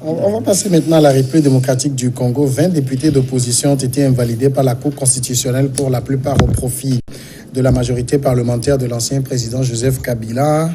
On va passer maintenant à la République démocratique du Congo. 20 députés d'opposition ont été invalidés par la Cour constitutionnelle, pour la plupart au profit de la majorité parlementaire de l'ancien président Joseph Kabila.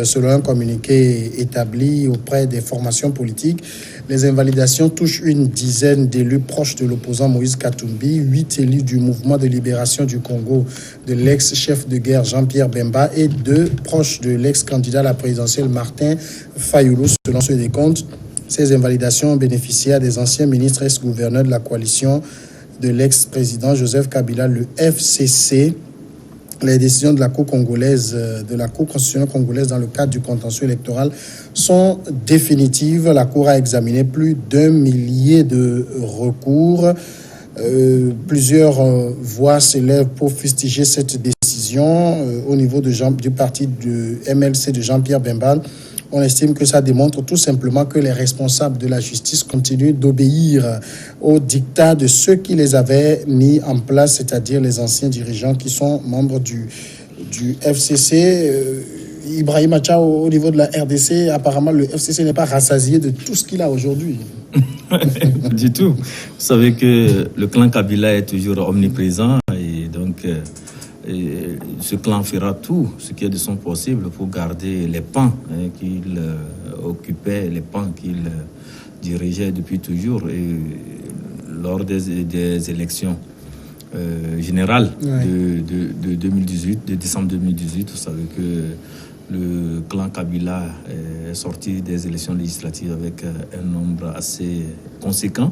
Selon un communiqué établi auprès des formations politiques, les invalidations touchent une dizaine d'élus proches de l'opposant Moïse Katumbi, 8 élus du mouvement de libération du Congo de l'ex-chef de guerre Jean-Pierre Bemba et 2 proches de l'ex-candidat à la présidentielle Martin Fayulu. Selon ce décompte, ces invalidations ont bénéficié à des anciens ministres et ex-gouverneurs de la coalition de l'ex-président Joseph Kabila, le FCC. Les décisions de la Cour congolaise, de la Cour constitutionnelle congolaise dans le cadre du contentieux électoral sont définitives. La Cour a examiné plus d'1 millier de recours. Plusieurs voix s'élèvent pour fustiger cette décision. Au niveau du parti du MLC de Jean-Pierre Bemba, on estime que ça démontre tout simplement que les responsables de la justice continuent d'obéir aux dictats de ceux qui les avaient mis en place, c'est-à-dire les anciens dirigeants qui sont membres du FCC. Ibrahim Acha, au niveau de la RDC, apparemment le FCC n'est pas rassasié de tout ce qu'il a aujourd'hui. Du tout. Vous savez que le clan Kabila est toujours omniprésent et donc... Et ce clan fera tout ce qui est de son possible pour garder les pans qu'il occupait, les pans qu'il dirigeait depuis toujours. Et lors des élections générales de 2018, de décembre 2018, vous savez que le clan Kabila est sorti des élections législatives avec un nombre assez conséquent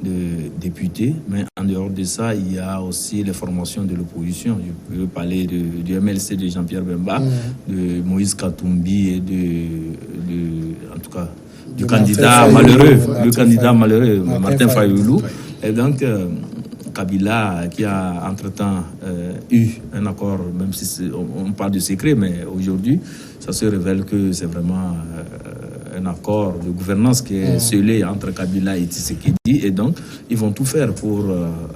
de députés, mais en dehors de ça, il y a aussi les formations de l'opposition. Je peux parler du MLC de Jean-Pierre Bemba, de Moïse Katumbi et en tout cas, du candidat malheureux, Martin Fayulu. Et donc, Kabila, qui a entre-temps eu un accord, même si on parle de secret, mais aujourd'hui, ça se révèle que c'est vraiment un accord de gouvernance qui est scellé entre Kabila et Tshisekedi, et donc ils vont tout faire pour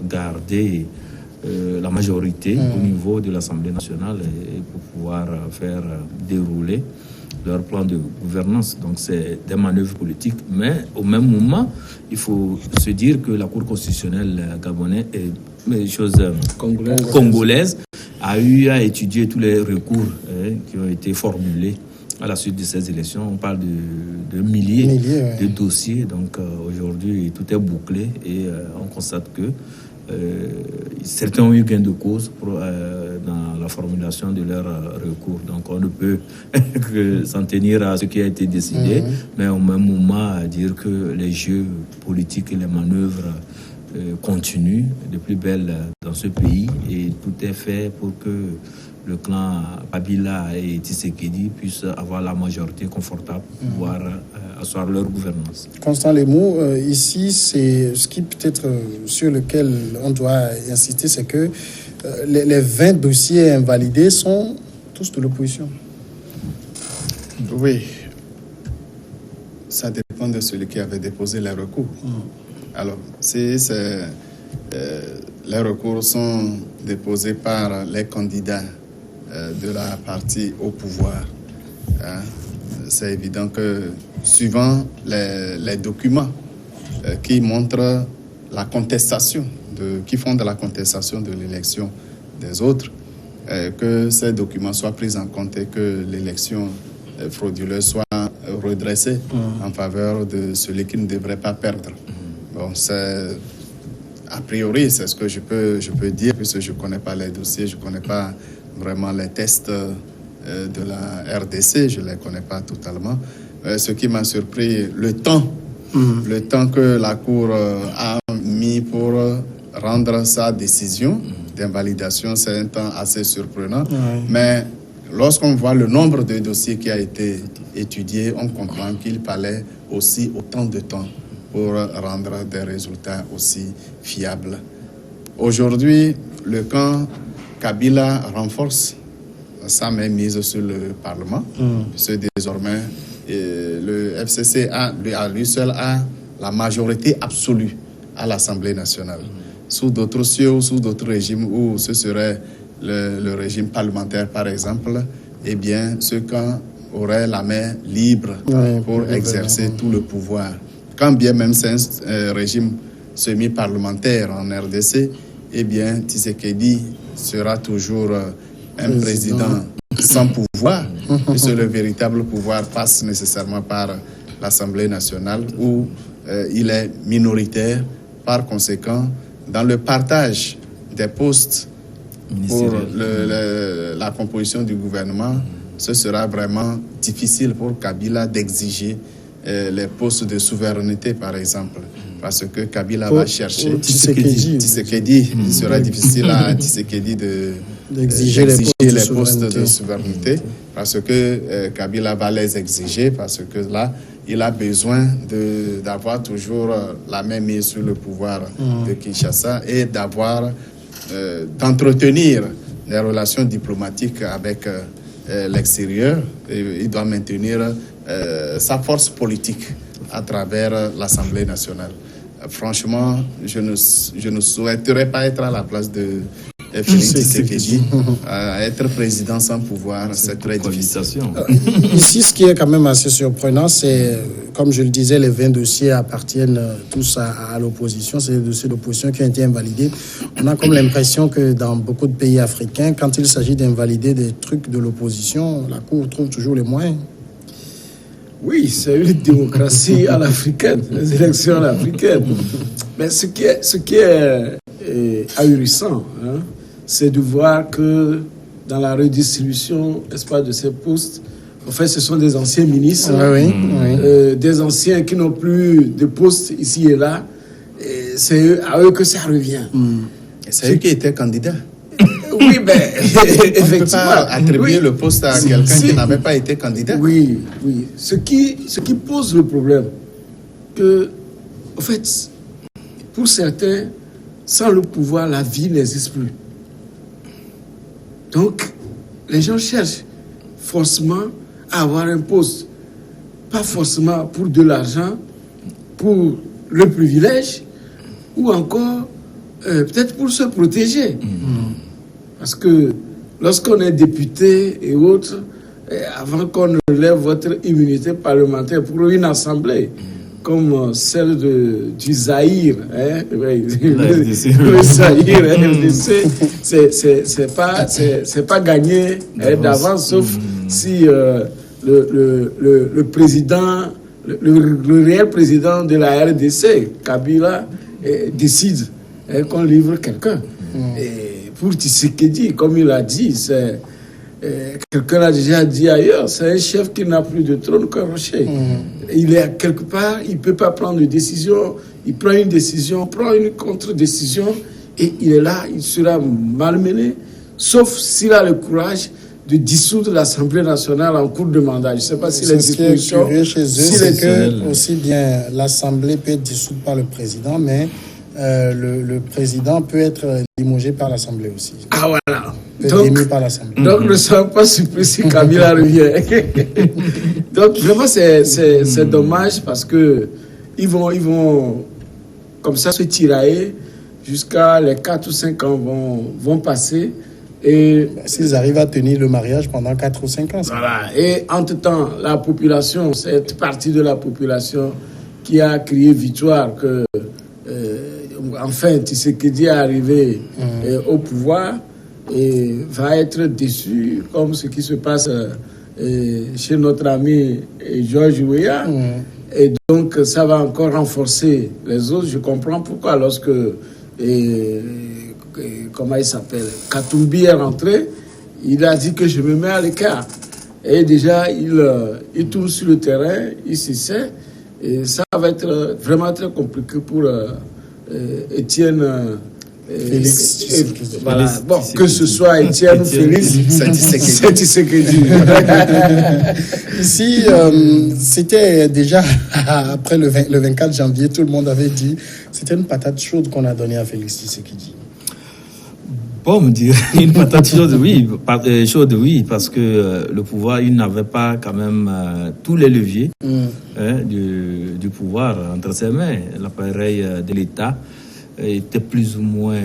garder la majorité au niveau de l'Assemblée nationale et pour pouvoir faire dérouler leur plan de gouvernance. Donc c'est des manœuvres politiques, mais au même moment, il faut se dire que la Cour constitutionnelle gabonaise congolaise a eu à étudier tous les recours qui ont été formulés à la suite de ces élections. On parle de milliers de dossiers. Donc aujourd'hui, tout est bouclé et on constate que certains ont eu gain de cause dans la formulation de leurs recours. Donc on ne peut que s'en tenir à ce qui a été décidé, mais au même moment dire que les jeux politiques et les manœuvres continuent de plus belle dans ce pays, et tout est fait pour que le clan Kabila et Tshisekedi puissent avoir la majorité confortable pour pouvoir asseoir leur gouvernance. Constant Lemou, ici, c'est ce qui peut-être sur lequel on doit insister, c'est que les 20 dossiers invalidés sont tous de l'opposition. Oui, ça dépend de celui qui avait déposé les recours. Alors, si les recours sont déposés par les candidats de la partie au pouvoir, c'est évident que suivant les documents qui montrent la contestation, qui font de la contestation de l'élection des autres, que ces documents soient pris en compte et que l'élection frauduleuse soit redressée en faveur de celui qui ne devrait pas perdre. Bon, c'est a priori, c'est ce que je peux dire, puisque je ne connais pas les dossiers, je ne connais pas vraiment les tests de la RDC, je ne les connais pas totalement. Ce qui m'a surpris, le temps que la Cour a mis pour rendre sa décision d'invalidation, c'est un temps assez surprenant. Mais lorsqu'on voit le nombre de dossiers qui a été étudié, on comprend qu'il fallait aussi autant de temps pour rendre des résultats aussi fiables. Aujourd'hui, le camp Kabila renforce sa mainmise sur le Parlement, puisque désormais, le FCC à lui seul a la majorité absolue à l'Assemblée nationale. Sous d'autres cieux ou sous d'autres régimes où ce serait le régime parlementaire, par exemple, eh bien, ce camp aurait la main libre pour exercer tout le pouvoir. Quand bien même c'est un régime semi-parlementaire en RDC, eh bien, Tshisekedi sera toujours un président sans pouvoir, puisque le véritable pouvoir passe nécessairement par l'Assemblée nationale où il est minoritaire. Par conséquent, dans le partage des postes pour la composition du gouvernement, ce sera vraiment difficile pour Kabila d'exiger les postes de souveraineté, par exemple. Parce que Kabila va chercher Tshisekedi. Il sera difficile à Tshisekedi d'exiger les postes de souveraineté. Parce que Kabila va les exiger, parce que là, il a besoin d'avoir toujours la main mise sur le pouvoir de Kinshasa et d'entretenir des relations diplomatiques avec l'extérieur. Il doit maintenir sa force politique à travers l'Assemblée nationale. Franchement, je ne souhaiterais pas être à la place de Félix Tshisekedi. Être président sans pouvoir, c'est très difficile. Ici, ce qui est quand même assez surprenant, c'est, comme je le disais, les 20 dossiers appartiennent tous à l'opposition. C'est les dossiers d'opposition qui ont été invalidés. On a comme l'impression que dans beaucoup de pays africains, quand il s'agit d'invalider des trucs de l'opposition, la Cour trouve toujours les moyens. Oui, c'est une démocratie à l'africaine, les élections à l'africaine. Mais ce qui est ahurissant, c'est de voir que dans la redistribution, n'est-ce pas, de ces postes, en fait, ce sont des anciens ministres, des anciens qui n'ont plus de postes ici et là. Et c'est à eux que ça revient. C'est eux qui étaient candidats. Oui, mais effectivement. On ne peut pas attribuer le poste à quelqu'un qui n'avait pas été candidat. Oui. Ce qui pose le problème, que, en fait, pour certains, sans le pouvoir, la vie n'existe plus. Donc, les gens cherchent forcément à avoir un poste. Pas forcément pour de l'argent, pour le privilège, ou encore peut-être pour se protéger. Parce que lorsqu'on est député et autres, avant qu'on ne lève votre immunité parlementaire pour une assemblée, comme celle du Zaïre, le Zaïre, c'est pas gagné d'avance, sauf si le président, le réel président de la RDC, Kabila, décide qu'on livre quelqu'un. Et pour Tshisekedi, comme il a dit, quelqu'un l'a déjà dit ailleurs, c'est un chef qui n'a plus de trône qu'un rocher. Il est quelque part, il ne peut pas prendre de décision, il prend une décision, prend une contre-décision, et il est là, il sera malmené, sauf s'il a le courage de dissoudre l'Assemblée nationale en cours de mandat. Je ne sais pas si les dispositions... Chez eux, c'est que aussi bien l'Assemblée peut être dissoute par le président, mais le président peut être limogé par l'Assemblée aussi. Ah voilà. Donc ne soyons pas surpris si Kabila revient. Donc vraiment c'est dommage parce que ils vont comme ça se tirailler jusqu'à les 4 ou 5 ans vont passer. Et s'ils arrivent à tenir le mariage pendant 4 ou 5 ans. Voilà. Et entre-temps, la population, cette partie de la population qui a crié victoire que enfin Tshisekedi est arrivé au pouvoir et va être déçu comme ce qui se passe chez notre ami George Weah. Et donc ça va encore renforcer les autres. Je comprends pourquoi lorsque comment il s'appelle, Katumbi est rentré, il a dit que je me mets à l'écart. Et déjà il tourne sur le terrain, il s'y sait. Et ça va être vraiment très compliqué pour Étienne Félix. Voilà. Bon, que ce soit Étienne ou Félix, c'est Tshisekedi. Ici, c'était déjà après le 24 janvier, tout le monde avait dit c'était une patate chaude qu'on a donnée à Félix Tshisekedi. Bon, me dire une patate chaude, oui, parce que le pouvoir, il n'avait pas quand même tous les leviers du pouvoir entre ses mains. L'appareil de l'État était plus ou moins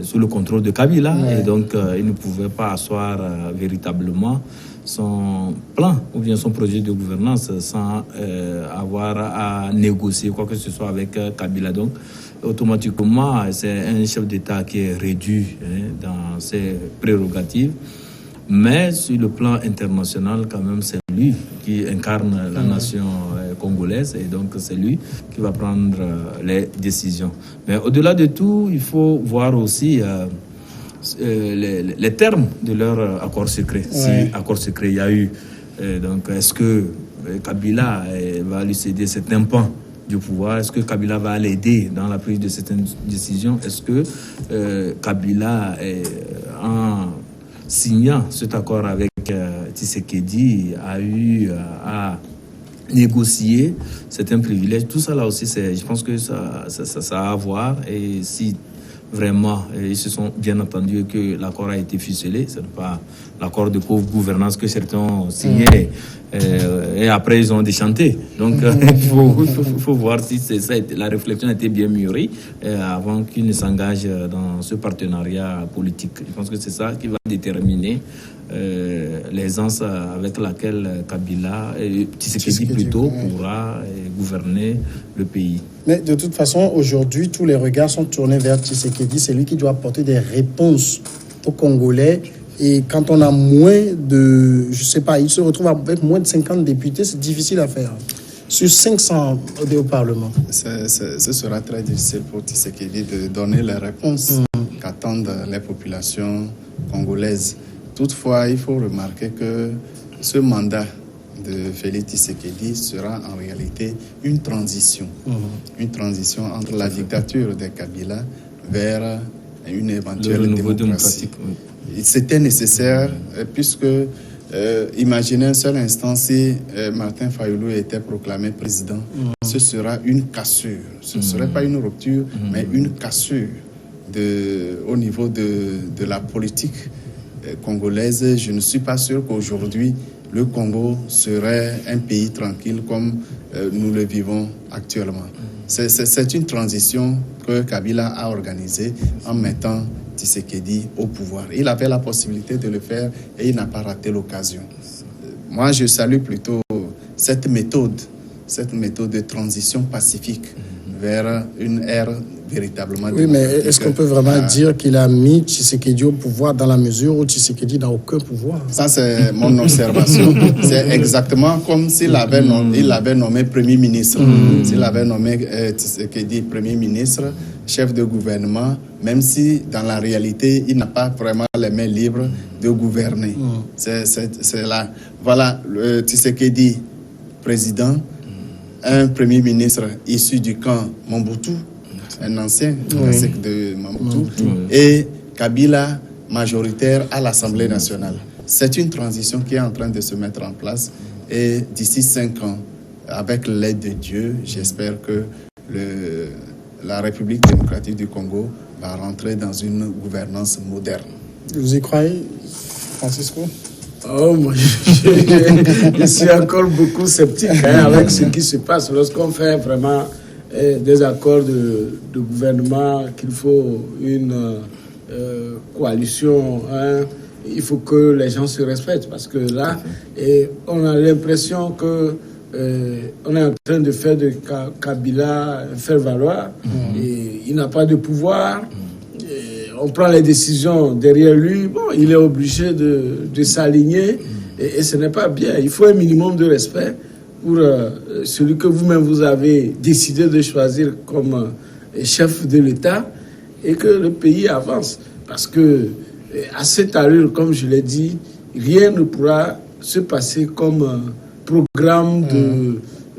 sous le contrôle de Kabila et donc il ne pouvait pas asseoir véritablement son plan ou bien son projet de gouvernance sans avoir à négocier quoi que ce soit avec Kabila. Donc, automatiquement, c'est un chef d'État qui est réduit dans ses prérogatives. Mais sur le plan international, quand même, c'est lui qui incarne la nation congolaise et donc c'est lui qui va prendre les décisions. Mais au-delà de tout, il faut voir aussi les termes de leur accord secret. Si accord secret il y a eu, donc est-ce que Kabila va lui céder certains pans du pouvoir? Est-ce que Kabila va l'aider dans la prise de certaines décisions? Est-ce que Kabila, en signant cet accord avec Tshisekedi, a eu à négocier certains privilèges? Tout ça là aussi, je pense que ça a à voir. Et si vraiment ils se sont bien entendus que l'accord a été ficelé, ce n'est pas l'accord de co-gouvernance que certains ont signé et après ils ont déchanté. Donc il faut voir si la réflexion a été bien mûrie avant qu'ils ne s'engagent dans ce partenariat politique. Je pense que c'est ça qui va déterminer l'aisance avec laquelle Kabila, Tshisekedi plutôt, pourra gouverner le pays. Mais de toute façon, aujourd'hui, tous les regards sont tournés vers Tshisekedi. C'est lui qui doit apporter des réponses aux Congolais. Et quand on a moins de... Je sais pas, il se retrouve avec moins de 50 députés, c'est difficile à faire. Sur 500 au Parlement. Ce sera très difficile pour Tshisekedi de donner les réponses qu'attendent les populations congolaises. Toutefois, il faut remarquer que ce mandat de Félix Tshisekedi sera en réalité une transition. Une transition entre la dictature de Kabila vers une éventuelle démocratie. C'était nécessaire puisque, imaginez un seul instant si Martin Fayulu était proclamé président, ce sera une cassure. Ce ne serait pas une rupture, mais une cassure au niveau de la politique congolaise. Je ne suis pas sûr qu'aujourd'hui le Congo serait un pays tranquille comme nous le vivons actuellement. C'est une transition que Kabila a organisée en mettant Tshisekedi au pouvoir. Il avait la possibilité de le faire et il n'a pas raté l'occasion. Moi, je salue plutôt cette méthode de transition pacifique vers une ère véritablement démocratique. Mais est-ce qu'on peut vraiment dire qu'il a mis Tshisekedi au pouvoir dans la mesure où Tshisekedi n'a aucun pouvoir? Ça, c'est mon observation. C'est exactement comme s'il avait nommé Premier ministre. S'il avait nommé Tshisekedi Premier ministre, chef de gouvernement, même si dans la réalité, il n'a pas vraiment les mains libres de gouverner. C'est là. Voilà, Tshisekedi, président, un Premier ministre issu du camp Mobutu, un ancien classique de Mobutu, et Kabila majoritaire à l'Assemblée nationale. C'est une transition qui est en train de se mettre en place et d'ici 5 ans, avec l'aide de Dieu, j'espère que la République démocratique du Congo va rentrer dans une gouvernance moderne. Vous y croyez, Francisco? Oh, moi, je suis encore beaucoup sceptique avec ce qui se passe lorsqu'on fait vraiment des accords de gouvernement, qu'il faut une coalition. Il faut que les gens se respectent parce que là, on a l'impression que on est en train de faire de Kabila faire valoir. Et il n'a pas de pouvoir. On prend les décisions derrière lui. Bon, il est obligé de s'aligner et ce n'est pas bien. Il faut un minimum de respect pour celui que vous-même vous avez décidé de choisir comme chef de l'État et que le pays avance. Parce que à cette allure, comme je l'ai dit, rien ne pourra se passer comme programme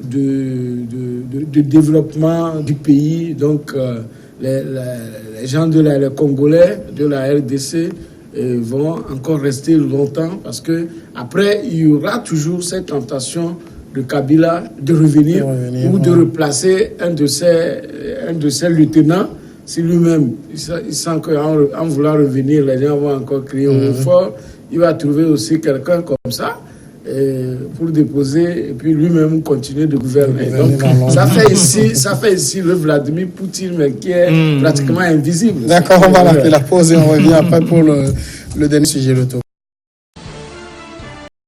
de développement du pays. Donc, les gens les Congolais de la RDC vont encore rester longtemps parce que après il y aura toujours cette tentation de Kabila de revenir ou de replacer un de ses lieutenants. Si lui-même il sent qu'en voulant revenir, les gens vont encore crier au fort, il va trouver aussi quelqu'un comme ça pour déposer et puis lui-même continuer de gouverner. Donc ça fait ici le Vladimir Poutine mais qui est pratiquement invisible. D'accord, on va marquer la pause et on revient après pour le dernier sujet, le tour.